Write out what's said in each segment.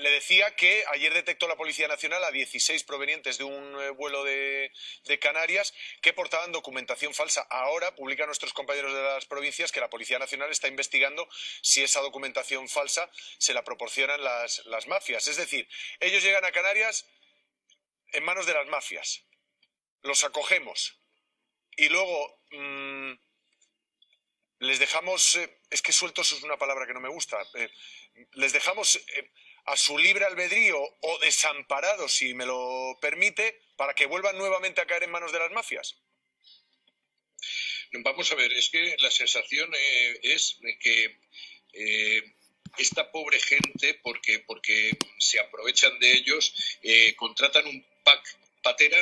Le decía que ayer detectó la Policía Nacional a 16 provenientes de un vuelo de Canarias que portaban documentación falsa. Ahora publican nuestros compañeros de las provincias que la Policía Nacional está investigando si esa documentación falsa se la proporcionan las mafias. Es decir, ellos llegan a Canarias en manos de las mafias, los acogemos y luego les dejamos, es que sueltos es una palabra que no me gusta, les dejamos a su libre albedrío o desamparados, si me lo permite, para que vuelvan nuevamente a caer en manos de las mafias. Vamos a ver, es que la sensación es que esta pobre gente, porque se aprovechan de ellos, contratan un pack patera,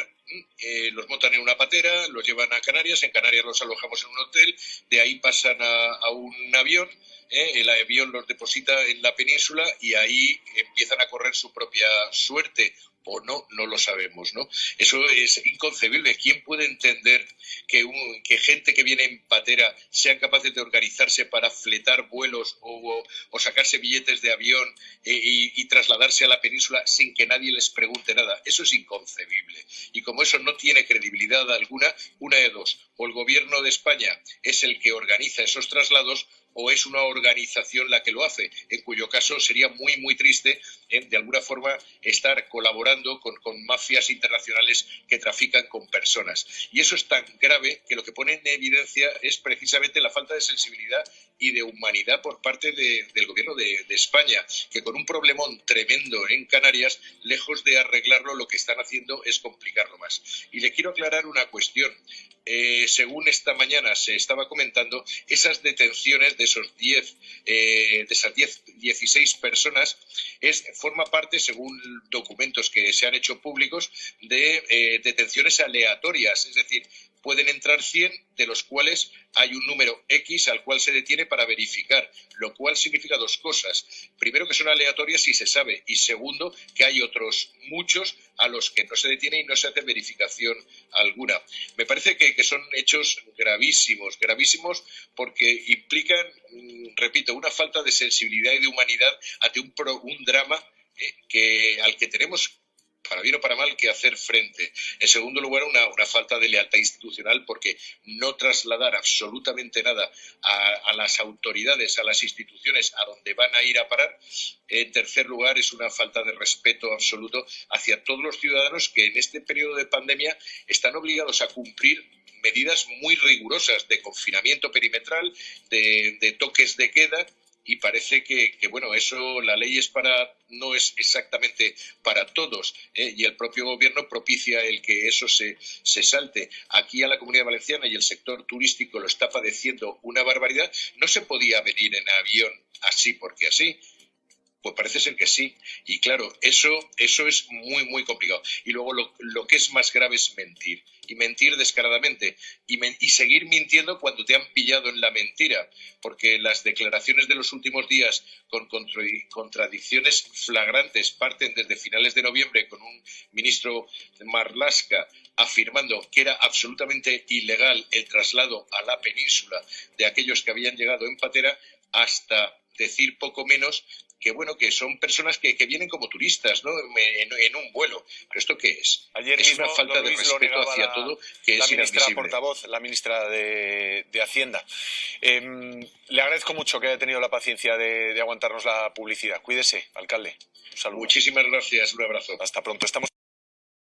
los montan en una patera, los llevan a Canarias, en Canarias los alojamos en un hotel, de ahí pasan a un avión, el avión los deposita en la península y ahí empiezan a correr su propia suerte. O no lo sabemos, ¿no? Eso es inconcebible. ¿Quién puede entender que gente que viene en patera sean capaces de organizarse para fletar vuelos o sacarse billetes de avión y trasladarse a la península sin que nadie les pregunte nada? Eso es inconcebible. Y como eso no tiene credibilidad alguna, una de dos: o el gobierno de España es el que organiza esos traslados, o es una organización la que lo hace, en cuyo caso sería muy, muy triste, de alguna forma, estar colaborando con mafias internacionales que trafican con personas. Y eso es tan grave que lo que pone en evidencia es precisamente la falta de sensibilidad y de humanidad por parte del gobierno de España, que con un problemón tremendo en Canarias, lejos de arreglarlo, lo que están haciendo es complicarlo más. Y le quiero aclarar una cuestión. Según esta mañana se estaba comentando, esas detenciones de esas 16 personas forma parte, según documentos que se han hecho públicos, de detenciones aleatorias, es decir, pueden entrar 100, de los cuales hay un número X al cual se detiene para verificar, lo cual significa dos cosas. Primero, que son aleatorias y se sabe, y segundo, que hay otros muchos a los que no se detiene y no se hace verificación alguna. Me parece que son hechos gravísimos, porque implican, repito, una falta de sensibilidad y de humanidad ante un drama al que tenemos, para bien o para mal, que hacer frente. En segundo lugar, una falta de lealtad institucional, porque no trasladar absolutamente nada a las autoridades, a las instituciones a donde van a ir a parar. En tercer lugar, es una falta de respeto absoluto hacia todos los ciudadanos que en este periodo de pandemia están obligados a cumplir medidas muy rigurosas de confinamiento perimetral, de toques de queda. Y parece que bueno, eso, la ley no es exactamente para todos, y el propio gobierno propicia el que eso se salte. Aquí a la Comunidad Valenciana y el sector turístico lo está padeciendo una barbaridad. No se podía venir en avión así porque así. Pues parece ser que sí. Y claro, eso es muy, muy complicado. Y luego lo que es más grave es mentir. Y mentir descaradamente. Y seguir mintiendo cuando te han pillado en la mentira. Porque las declaraciones de los últimos días, con contradicciones flagrantes, parten desde finales de noviembre con un ministro Marlaska afirmando que era absolutamente ilegal el traslado a la península de aquellos que habían llegado en patera, hasta decir poco menos que bueno, que son personas que vienen como turistas, ¿no? En un vuelo. ¿Pero esto qué es? Ayer es mismo, una falta de respeto hacia todo que es inadmisible. Portavoz, la ministra de Hacienda. Le agradezco mucho que haya tenido la paciencia de aguantarnos la publicidad. Cuídese, alcalde. Un saludo. Muchísimas gracias. Un abrazo. Hasta pronto. Estamos